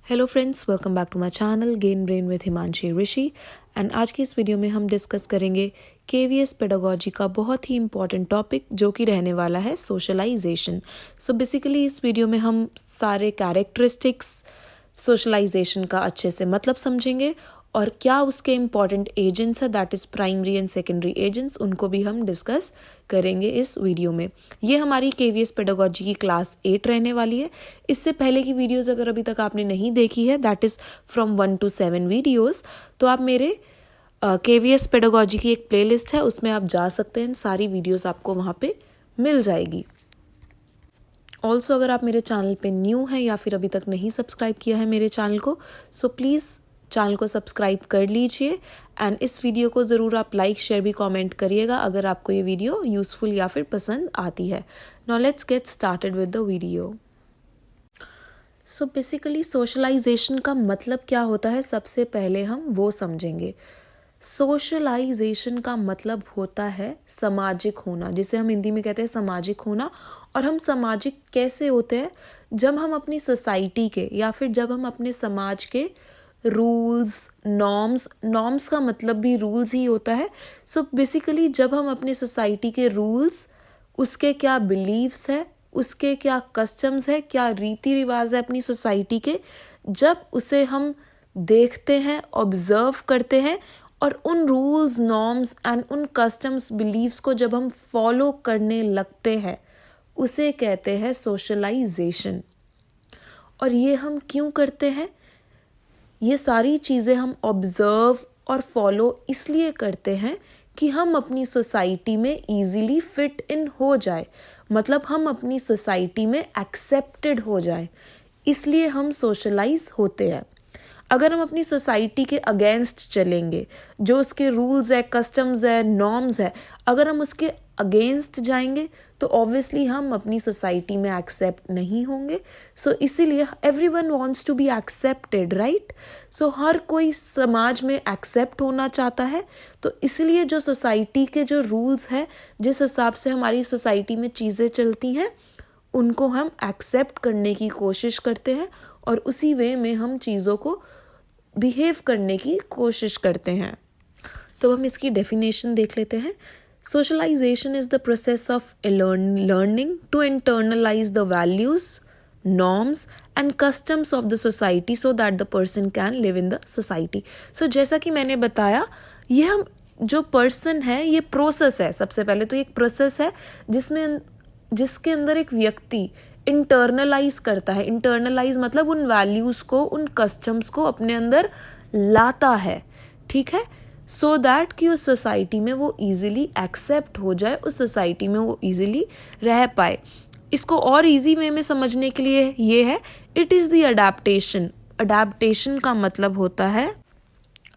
Hello friends, welcome back to my channel gain brain with Himanshi Rishi. And आज की इस video में हम डिस्कस करेंगे केवीएस पेडागोजी का बहुत ही इंपॉर्टेंट टॉपिक जो कि रहने वाला है सोशलाइजेशन। सो बेसिकली इस वीडियो में हम सारे कैरेक्टरिस्टिक्स सोशलाइजेशन का अच्छे से मतलब समझेंगे और क्या उसके इम्पॉर्टेंट एजेंट्स है, that is primary and secondary agents, उनको भी हम डिस्कस करेंगे इस वीडियो में। ये हमारी केवीएस पेडागोजी की क्लास 8 रहने वाली है। इससे पहले की वीडियोस अगर अभी तक आपने नहीं देखी है, that is from 1 to 7 videos, तो आप मेरे केवीएस पेडागोजी की एक प्लेलिस्ट है, उसमें आप जा सकते हैं। सारी वीडियोस आपको वहाँ पे मिल जाएगी। ऑल्सो अगर आप मेरे चैनल पे न्यू हैं या फिर अभी तक नहीं सब्सक्राइब किया है मेरे चैनल को, सो प्लीज़ चैनल को सब्सक्राइब कर लीजिए एंड इस वीडियो को ज़रूर आप लाइक शेयर भी कमेंट करिएगा अगर आपको ये वीडियो यूज़फुल या फिर पसंद आती है। Now let's get started with the video. So basically socialisation का मतलब क्या होता है, सबसे पहले हम वो समझेंगे। सोशलाइजेशन का मतलब होता है सामाजिक होना, जिसे हम हिंदी में कहते हैं सामाजिक होना। और हम सामाजिक कैसे होते हैं? जब हम अपनी सोसाइटी के या फिर जब हम अपने समाज के रूल्स, नॉर्म्स का मतलब भी रूल्स ही होता है। सो बेसिकली जब हम अपने सोसाइटी के रूल्स, उसके क्या बिलीव्स है, उसके क्या कस्टम्स है, क्या रीति रिवाज है अपनी सोसाइटी के, जब उसे हम देखते हैं, ऑब्जर्व करते हैं और उन रूल्स, नॉर्म्स एंड उन कस्टम्स, बिलीव्स को जब हम फॉलो करने लगते हैं, उसे कहते हैं सोशलाइजेशन। और ये हम क्यों करते हैं? ये सारी चीज़ें हम ऑब्जर्व और फॉलो इसलिए करते हैं कि हम अपनी सोसाइटी में इजीली फिट इन हो जाए, मतलब हम अपनी सोसाइटी में एक्सेप्टेड हो जाए, इसलिए हम सोशलाइज होते हैं। अगर हम अपनी सोसाइटी के अगेंस्ट चलेंगे, जो उसके रूल्स है, कस्टम्स है, नॉर्म्स है, अगर हम उसके अगेंस्ट जाएंगे तो ऑब्वियसली हम अपनी सोसाइटी में एक्सेप्ट नहीं होंगे। सो इसीलिए everyone wants to be accepted, right? So हर कोई समाज में एक्सेप्ट होना चाहता है। तो इसलिए जो सोसाइटी के जो रूल्स हैं, जिस हिसाब से हमारी सोसाइटी में चीज़ें चलती हैं, उनको हम एक्सेप्ट करने की कोशिश करते हैं और उसी वे में हम चीज़ों को बिहेव करने की कोशिश करते हैं। तो हम इसकी डेफिनेशन देख लेते हैं। Socialization is the process of learning to internalize the values, norms and customs of the society so that the person can live in the society. So जैसा कि मैंने बताया, ये हम जो पर्सन है, ये प्रोसेस है। सबसे पहले तो एक प्रोसेस है जिसके अंदर एक व्यक्ति इंटरनलाइज करता है। इंटरनलाइज मतलब उन वैल्यूज़ को, उन कस्टम्स को अपने अंदर लाता है, ठीक है, सो दैट कि उस सोसाइटी में वो इजीली एक्सेप्ट हो जाए, उस सोसाइटी में वो इजीली रह पाए। इसको और इजी वे में समझने के लिए ये है, it is the adaptation. Adaptation का मतलब होता है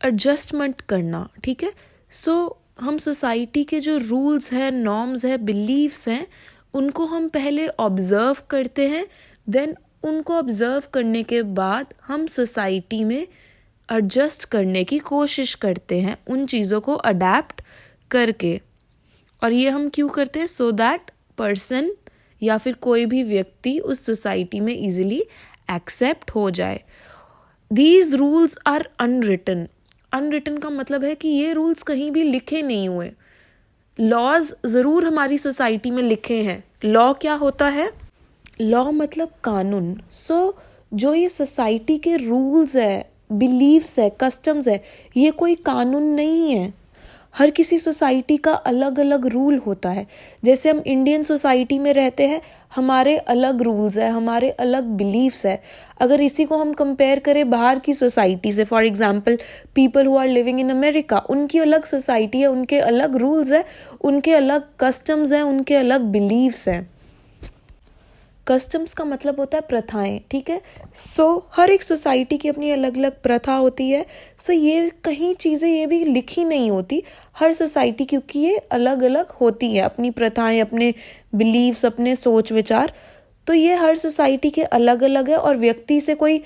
एडजस्टमेंट करना, ठीक है। सो हम सोसाइटी के जो रूल्स है, नॉर्म्स है, बिलीव्स हैं, उनको हम पहले ऑब्जर्व करते हैं, देन उनको ऑब्जर्व करने के बाद हम सोसाइटी में एडजस्ट करने की कोशिश करते हैं, उन चीज़ों को अडेप्ट करके। और ये हम क्यों करते हैं? सो दैट पर्सन या फिर कोई भी व्यक्ति उस सोसाइटी में इजीली एक्सेप्ट हो जाए। These rules are unwritten. Unwritten का मतलब है कि ये रूल्स कहीं भी लिखे नहीं हुए। लॉज ज़रूर हमारी सोसाइटी में लिखे हैं। लॉ क्या होता है? लॉ मतलब कानून। सो जो ये सोसाइटी के रूल्स है, बिलीव्स है, कस्टम्स है, ये कोई कानून नहीं है। हर किसी सोसाइटी का अलग अलग रूल होता है। जैसे हम इंडियन सोसाइटी में रहते हैं, हमारे अलग रूल्स है, हमारे अलग बिलीव्स है। अगर इसी को हम कंपेयर करें बाहर की सोसाइटी से, for example people who are living in America, उनकी अलग सोसाइटी है, उनके अलग रूल्स है, उनके अलग कस्टम्स हैं, उनके अलग बिलीव्स हैं। कस्टम्स का मतलब होता है प्रथाएं, ठीक है। सो हर एक सोसाइटी की अपनी अलग अलग प्रथा होती है। सो ये कहीं चीज़ें ये भी लिखी नहीं होती हर सोसाइटी, क्योंकि ये अलग अलग होती है, अपनी प्रथाएं, अपने बिलीव्स, अपने सोच विचार। तो ये हर सोसाइटी के अलग अलग है और व्यक्ति से कोई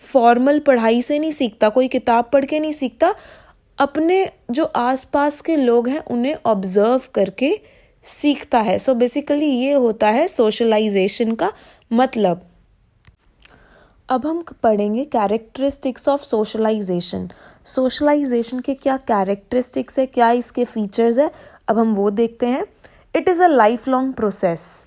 फॉर्मल पढ़ाई से नहीं सीखता, कोई किताब पढ़ के नहीं सीखता, अपने जो आसपास के लोग हैं उन्हें ऑब्जर्व करके सीखता है। सो बेसिकली ये होता है सोशलाइजेशन का मतलब। अब हम पढ़ेंगे कैरेक्टरिस्टिक्स ऑफ सोशलाइजेशन। सोशलाइजेशन के क्या कैरेक्टरिस्टिक्स है, क्या इसके फीचर्स है, अब हम वो देखते हैं। It is a life long process.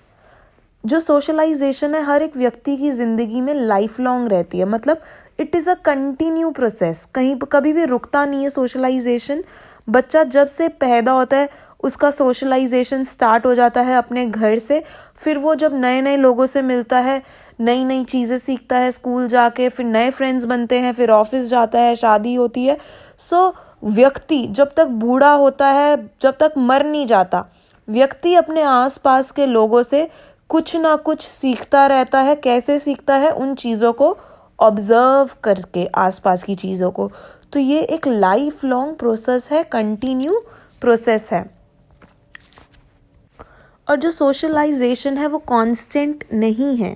जो सोशलाइजेशन है हर एक व्यक्ति की ज़िंदगी में लाइफ लॉन्ग रहती है, मतलब it is a continue process, कहीं कभी भी रुकता नहीं है सोशलाइजेशन। बच्चा जब से पैदा होता है उसका सोशलाइजेशन स्टार्ट हो जाता है अपने घर से, फिर वो जब नए नए लोगों से मिलता है, नई नई चीज़ें सीखता है, स्कूल जाके फिर नए फ्रेंड्स बनते हैं, फिर ऑफिस जाता है, शादी होती है। सो व्यक्ति जब तक बूढ़ा होता है, जब तक मर नहीं जाता, व्यक्ति अपने आसपास के लोगों से कुछ ना कुछ सीखता रहता है। कैसे सीखता है? उन चीज़ों को ऑब्जर्व करके, आसपास की चीज़ों को। तो ये एक लाइफ लॉन्ग प्रोसेस है, कंटिन्यू प्रोसेस है। और जो सोशलाइजेशन है वो कांस्टेंट नहीं है।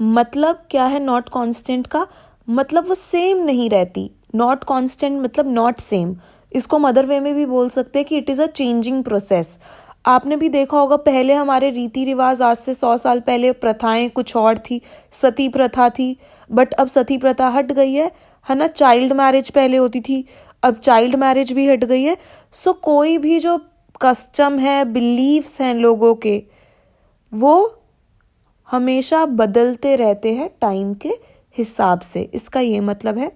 मतलब क्या है नॉट कांस्टेंट का? मतलब वो सेम नहीं रहती। नॉट कांस्टेंट मतलब नॉट सेम। इसको हम अदर वे में भी बोल सकते हैं कि it is a changing process. आपने भी देखा होगा पहले हमारे रीति रिवाज, आज से 100 साल पहले प्रथाएं कुछ और थी। सती प्रथा थी, बट अब सती प्रथा हट गई है ना। चाइल्ड मैरिज पहले होती थी, अब चाइल्ड मैरिज भी हट गई है। सो कोई भी जो कस्टम है, बिलीव्स हैं लोगों के, वो हमेशा बदलते रहते हैं टाइम के हिसाब से। इसका ये मतलब है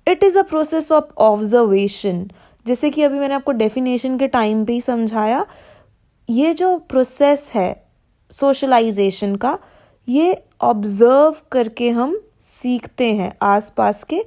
it is a process of observation. जैसे कि अभी मैंने आपको डेफिनेशन के टाइम पे ही समझाया, ये जो प्रोसेस है सोशलाइजेशन का, ये ऑब्जर्व करके हम सीखते हैं आसपास के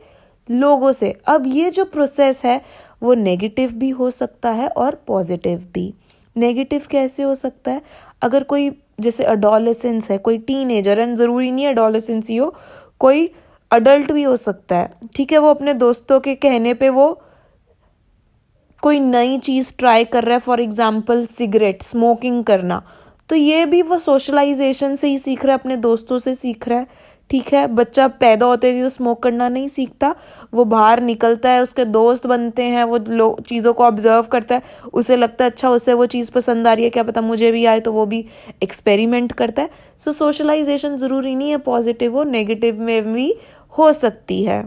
लोगों से। अब ये जो प्रोसेस है वो नेगेटिव भी हो सकता है और पॉजिटिव भी। नेगेटिव कैसे हो सकता है? अगर कोई जैसे अडोलेसेंस है, कोई टीनेजर, एंड ज़रूरी नहीं है अडोलेसेंस ही हो, कोई अडल्ट भी हो सकता है, ठीक है, वो अपने दोस्तों के कहने पे वो कोई नई चीज़ ट्राई कर रहा है, फॉर एग्जाम्पल सिगरेट स्मोकिंग करना, तो ये भी वो सोशलाइजेशन से ही सीख रहा है, अपने दोस्तों से सीख रहा है। ठीक है, बच्चा पैदा होते ही तो स्मोक करना नहीं सीखता, वो बाहर निकलता है, उसके दोस्त बनते हैं, वो चीज़ों को ऑब्जर्व करता है, उसे लगता है अच्छा उसे वो चीज़ पसंद आ रही है, क्या पता मुझे भी आए, तो वो भी एक्सपेरिमेंट करता है। सो सोशलाइजेशन ज़रूरी नहीं है पॉजिटिव हो, नेगेटिव में भी हो सकती है।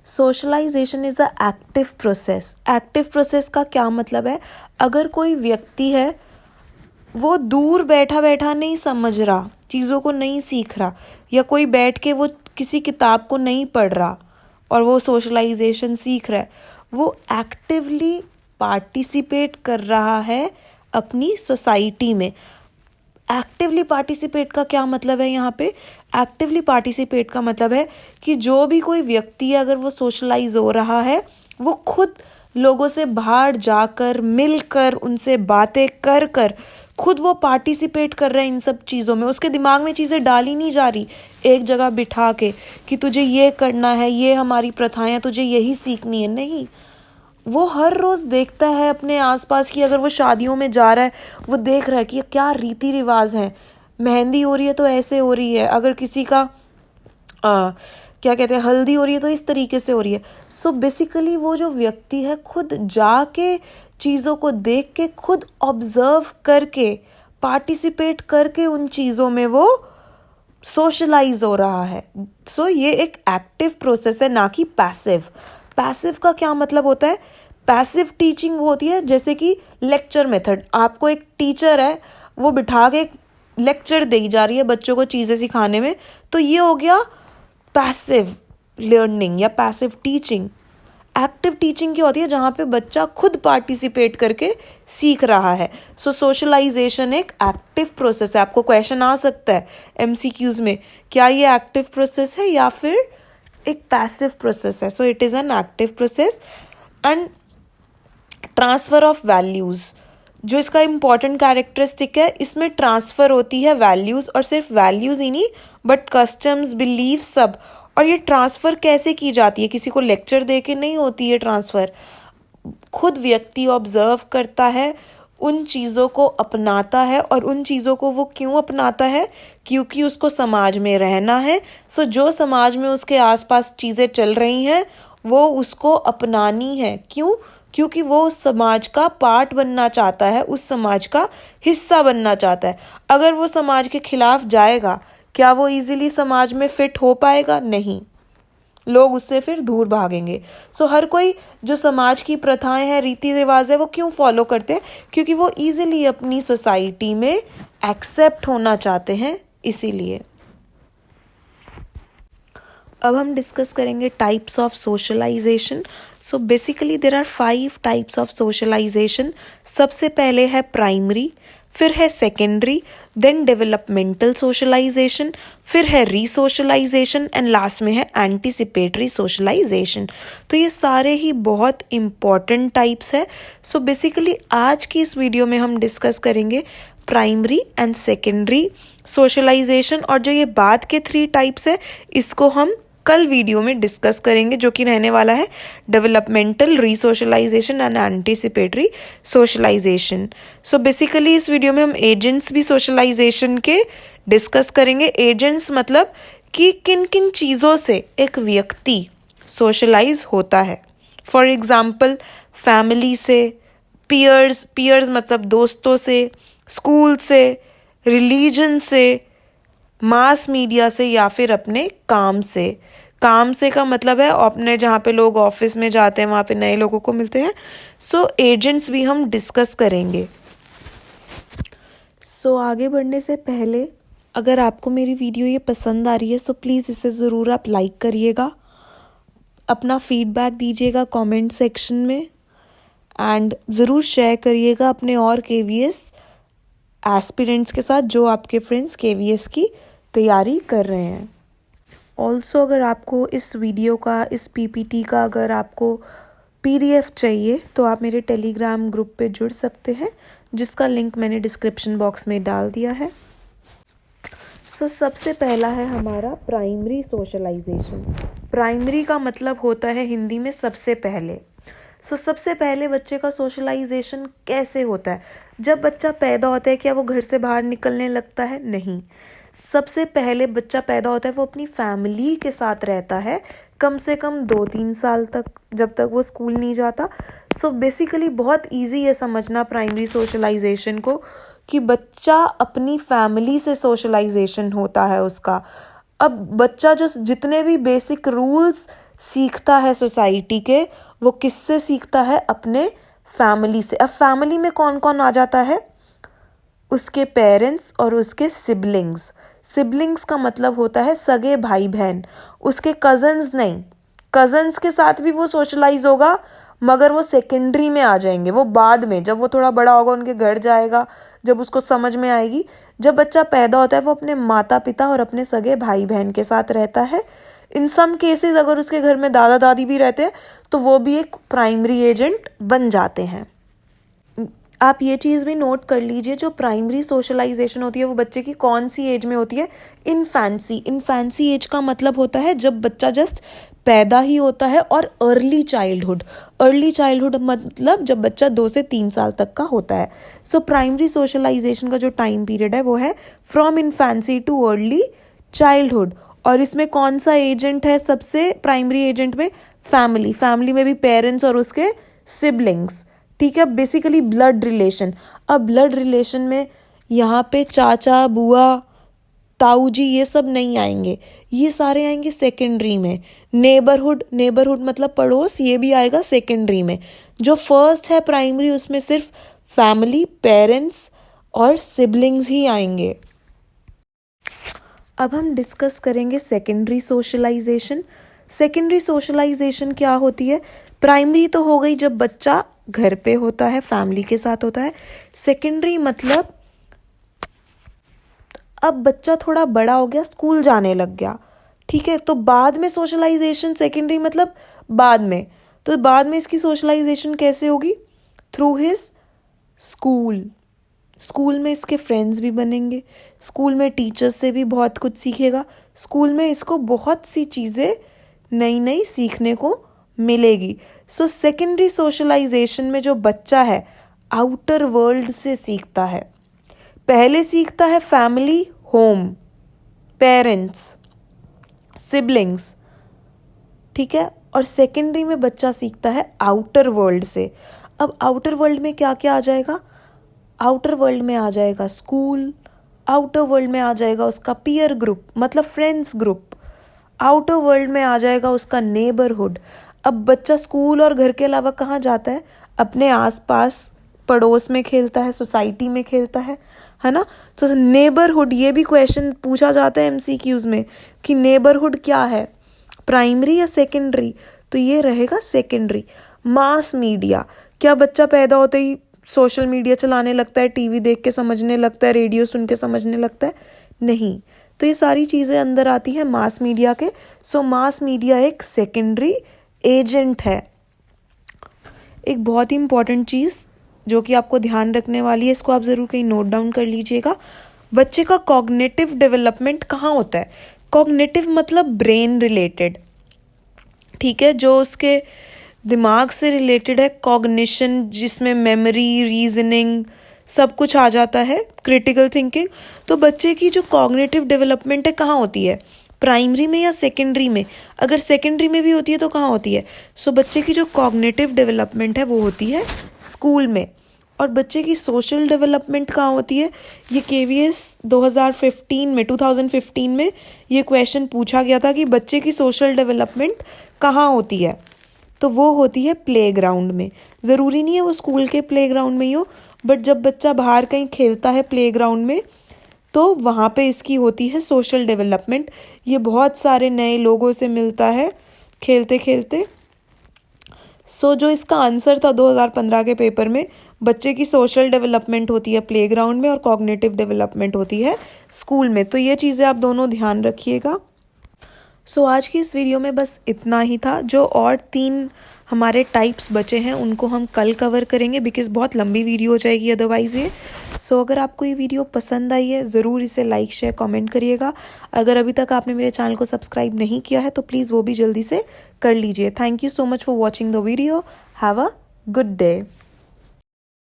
Socialisation is a active process. Active process का क्या मतलब है? अगर कोई व्यक्ति है वो दूर बैठा बैठा नहीं समझ रहा, चीज़ों को नहीं सीख रहा, या कोई बैठ के वो किसी किताब को नहीं पढ़ रहा और वो सोशलाइजेशन सीख रहा है, वो एक्टिवली पार्टिसिपेट कर रहा है अपनी सोसाइटी में। एक्टिवली पार्टिसिपेट का क्या मतलब है यहाँ पे? एक्टिवली पार्टिसिपेट का मतलब है कि जो भी कोई व्यक्ति है, अगर वो सोशलाइज हो रहा है, वो खुद लोगों से बाहर जाकर, मिलकर, उनसे बातें कर कर खुद वो पार्टिसिपेट कर रहे हैं इन सब चीज़ों में। उसके दिमाग में चीज़ें डाली नहीं जा रही एक जगह बिठा के कि तुझे ये करना है, ये हमारी प्रथाएं, तुझे यही सीखनी है। नहीं, वो हर रोज़ देखता है अपने आसपास की, अगर वो शादियों में जा रहा है वो देख रहा है कि क्या रीति रिवाज हैं, मेहंदी हो रही है तो ऐसे हो रही है, अगर किसी का क्या कहते हैं हल्दी हो रही है तो इस तरीके से हो रही है। सो बेसिकली वो जो व्यक्ति है खुद जाके चीज़ों को देख के, खुद ऑब्जर्व करके, पार्टिसिपेट करके उन चीज़ों में वो सोशलाइज हो रहा है। सो ये एक एक्टिव प्रोसेस है, ना कि पैसिव। पैसिव का क्या मतलब होता है? पैसिव टीचिंग वो होती है जैसे कि लेक्चर मेथड। आपको एक टीचर है, वो बिठा के लेक्चर दी जा रही है बच्चों को चीज़ें सिखाने में, तो ये हो गया पैसिव लर्निंग या पैसिव टीचिंग। एक्टिव टीचिंग क्या होती है? जहाँ पे बच्चा खुद पार्टिसिपेट करके सीख रहा है। सो सोशलाइजेशन एक एक्टिव प्रोसेस है। आपको क्वेश्चन आ सकता है MCQs में, क्या ये एक्टिव प्रोसेस है या फिर एक पैसिव प्रोसेस है? So it is an active process. And transfer of values, जो इसका इम्पॉर्टेंट कैरेक्टरिस्टिक है, इसमें ट्रांसफ़र होती है वैल्यूज़, और सिर्फ वैल्यूज़ ही नहीं बट कस्टम्स, बिलीव, सब। और ये ट्रांसफ़र कैसे की जाती है? किसी को लेक्चर दे के नहीं होती है ट्रांसफ़र। खुद व्यक्ति ऑब्जर्व करता है, उन चीज़ों को अपनाता है, और उन चीज़ों को वो क्यों अपनाता है? क्योंकि उसको समाज में रहना है। सो जो समाज में उसके आसपास चीज़ें चल रही हैं वो उसको अपनानी है। क्यों? क्योंकि वो उस समाज का पार्ट बनना चाहता है, उस समाज का हिस्सा बनना चाहता है। अगर वो समाज के खिलाफ जाएगा, क्या वो इजीली समाज में फिट हो पाएगा? नहीं, लोग उससे फिर दूर भागेंगे। सो हर कोई जो समाज की प्रथाएं हैं, रीति रिवाज है, वो क्यों फॉलो करते हैं? क्योंकि वो इजीली अपनी सोसाइटी में एक्सेप्ट होना चाहते हैं, इसीलिए। अब हम डिस्कस करेंगे types of socialisation. So basically there are 5 types of socialisation. सबसे पहले है प्राइमरी, फिर है सेकेंडरी, देन डेवलपमेंटल सोशलाइजेशन, फिर है रीसोशलाइजेशन एंड लास्ट में है एंटीसिपेटरी सोशलाइजेशन। तो ये सारे ही बहुत इम्पॉर्टेंट टाइप्स है। सो बेसिकली आज की इस वीडियो में हम डिस्कस करेंगे प्राइमरी एंड सेकेंडरी सोशलाइजेशन, और जो ये बाद के 3 टाइप्स है इसको हम कल वीडियो में डिस्कस करेंगे, जो कि रहने वाला है developmental, resocialization and anticipatory socialization. So basically इस वीडियो में हम एजेंट्स भी सोशलाइजेशन के डिस्कस करेंगे। एजेंट्स मतलब कि किन किन चीज़ों से एक व्यक्ति सोशलाइज होता है। फॉर एग्जाम्पल फैमिली से, पीयर्स मतलब दोस्तों से, स्कूल से, रिलीजन से, मास मीडिया से, या फिर अपने काम से। काम से का मतलब है अपने जहाँ पे लोग ऑफिस में जाते हैं वहाँ पे नए लोगों को मिलते हैं। सो एजेंट्स भी हम डिस्कस करेंगे। सो आगे बढ़ने से पहले अगर आपको मेरी वीडियो ये पसंद आ रही है सो प्लीज़ इसे ज़रूर आप लाइक करिएगा, अपना फीडबैक दीजिएगा कमेंट सेक्शन में, एंड ज़रूर शेयर करिएगा अपने और KVS एस्पिरेंट्स के साथ जो आपके फ्रेंड्स KVS की तैयारी कर रहे हैं। ऑल्सो अगर आपको इस वीडियो का, इस PPT का अगर आपको PDF चाहिए तो आप मेरे टेलीग्राम ग्रुप पे जुड़ सकते हैं, जिसका लिंक मैंने डिस्क्रिप्शन बॉक्स में डाल दिया है। सो सबसे पहला है हमारा प्राइमरी सोशलाइजेशन। प्राइमरी का मतलब होता है हिंदी में सबसे पहले। सो सबसे पहले बच्चे का सोशलाइजेशन कैसे होता है? जब बच्चा पैदा होता है क्या वो घर से बाहर निकलने लगता है? नहीं। सबसे पहले बच्चा पैदा होता है वो अपनी फैमिली के साथ रहता है कम से कम 2-3 साल तक, जब तक वो स्कूल नहीं जाता। सो बेसिकली बहुत इजी है समझना प्राइमरी सोशलाइजेशन को, कि बच्चा अपनी फैमिली से सोशलाइजेशन होता है उसका। अब बच्चा जो जितने भी बेसिक रूल्स सीखता है सोसाइटी के, वो किससे सीखता है? अपने फैमिली से। अब फैमिली में कौन कौन आ जाता है? उसके पेरेंट्स और उसके सिबलिंग्स। सिबलिंग्स का मतलब होता है सगे भाई बहन, उसके कज़न्स नहीं। कज़न्स के साथ भी वो सोशलाइज होगा, मगर वो सेकेंडरी में आ जाएंगे, वो बाद में, जब वो थोड़ा बड़ा होगा उनके घर जाएगा, जब उसको समझ में आएगी। जब बच्चा पैदा होता है वो अपने माता पिता और अपने सगे भाई बहन के साथ रहता है। इन सम केसेस अगर उसके घर में दादा दादी भी रहते हैं तो वो भी एक प्राइमरी एजेंट बन जाते हैं। आप ये चीज़ भी नोट कर लीजिए, जो प्राइमरी सोशलाइजेशन होती है वो बच्चे की कौन सी एज में होती है? इनफैंसी। इनफैंसी एज का मतलब होता है जब बच्चा जस्ट पैदा ही होता है, और अर्ली चाइल्डहुड। अर्ली चाइल्डहुड मतलब जब बच्चा 2 से 3 साल तक का होता है। सो प्राइमरी सोशलाइजेशन का जो टाइम पीरियड है वो है फ्रॉम इनफैंसी टू अर्ली चाइल्डहुड। और इसमें कौन सा एजेंट है सबसे प्राइमरी एजेंट में? फैमिली। फैमिली में भी पेरेंट्स और उसके सिबलिंग्स, ठीक है, बेसिकली ब्लड रिलेशन। अब ब्लड रिलेशन में यहाँ पे चाचा, बुआ, ताऊ जी ये सब नहीं आएंगे, ये सारे आएंगे सेकेंडरी में। नेबरहुड, नेबरहुड मतलब पड़ोस, ये भी आएगा सेकेंडरी में। जो फर्स्ट है प्राइमरी उसमें सिर्फ फैमिली, पेरेंट्स और सिबलिंग्स ही आएंगे। अब हम डिस्कस करेंगे सेकेंडरी सोशलाइजेशन। सेकेंडरी सोशलाइजेशन क्या होती है? प्राइमरी तो हो गई जब बच्चा घर पे होता है, फैमिली के साथ होता है। सेकेंडरी मतलब अब बच्चा थोड़ा बड़ा हो गया, स्कूल जाने लग गया, ठीक है, तो बाद में सोशलाइजेशन। सेकेंडरी मतलब बाद में, तो बाद में इसकी सोशलाइजेशन कैसे होगी? Through his school. स्कूल में इसके फ्रेंड्स भी बनेंगे, स्कूल में टीचर्स से भी बहुत कुछ सीखेगा, स्कूल में इसको बहुत सी चीज़ें नई नई सीखने को मिलेगी। सो सेकेंडरी सोशलाइजेशन में जो बच्चा है आउटर वर्ल्ड से सीखता है। पहले सीखता है फैमिली, होम, पेरेंट्स, सिबलिंग्स, ठीक है, और सेकेंडरी में बच्चा सीखता है आउटर वर्ल्ड से। अब आउटर वर्ल्ड में क्या क्या आ जाएगा? आउटर वर्ल्ड में आ जाएगा स्कूल, आउटर वर्ल्ड में आ जाएगा उसका पीयर ग्रुप मतलब फ्रेंड्स ग्रुप, आउटर वर्ल्ड में आ जाएगा उसका नेबरहुड। अब बच्चा स्कूल और घर के अलावा कहाँ जाता है? अपने आसपास पड़ोस में खेलता है, सोसाइटी में खेलता है ना। तो नेबरहुड, ये भी क्वेश्चन पूछा जाता है एमसीक्यूज में कि नेबरहुड क्या है, प्राइमरी या सेकेंडरी? तो ये रहेगा सेकेंडरी। मास मीडिया, क्या बच्चा पैदा होते ही सोशल मीडिया चलाने लगता है, टीवी देख के समझने लगता है, रेडियो सुन के समझने लगता है? नहीं। तो ये सारी चीज़ें अंदर आती हैं मास मीडिया के। सो मास मीडिया एक सेकेंडरी एजेंट है। एक बहुत ही इंपॉर्टेंट चीज़ जो कि आपको ध्यान रखने वाली है, इसको आप ज़रूर कहीं नोट डाउन कर लीजिएगा। बच्चे का कॉग्निटिव डेवलपमेंट कहाँ होता है? कॉग्निटिव मतलब ब्रेन रिलेटेड, ठीक है, जो उसके दिमाग से रिलेटेड है। कॉग्निशन जिसमें मेमोरी, रीजनिंग सब कुछ आ जाता है, क्रिटिकल थिंकिंग। तो बच्चे की जो कॉग्निटिव डेवलपमेंट है कहाँ होती है? प्राइमरी में या सेकेंडरी में? अगर सेकेंडरी में भी होती है तो कहाँ होती है? सो बच्चे की जो कॉग्निटिव डेवलपमेंट है वो होती है स्कूल में। और बच्चे की सोशल डेवलपमेंट कहाँ होती है? ये KVS 2015 में ये क्वेश्चन पूछा गया था कि बच्चे की सोशल डेवलपमेंट कहाँ होती है, तो वो होती है प्लेग्राउंड में। ज़रूरी नहीं है वो स्कूल के प्लेग्राउंड में ही हो, बट जब बच्चा बाहर कहीं खेलता है प्लेग्राउंड में तो वहाँ पे इसकी होती है सोशल डेवलपमेंट। ये बहुत सारे नए लोगों से मिलता है खेलते खेलते। सो जो इसका आंसर था 2015 के पेपर में, बच्चे की सोशल डेवलपमेंट होती है प्लेग्राउंड में और कॉग्निटिव डेवलपमेंट होती है स्कूल में। तो ये चीज़ें आप दोनों ध्यान रखिएगा। सो आज की इस वीडियो में बस इतना ही था। जो और 3 हमारे टाइप्स बचे हैं उनको हम कल कवर करेंगे, बिकॉज़ बहुत लंबी वीडियो हो जाएगी अदरवाइज़ ये। सो अगर आपको ये वीडियो पसंद आई है ज़रूर इसे लाइक शेयर कमेंट करिएगा। अगर अभी तक आपने मेरे चैनल को सब्सक्राइब नहीं किया है तो प्लीज़ वो भी जल्दी से कर लीजिए। Thank you so much for watching the video. Have a good day.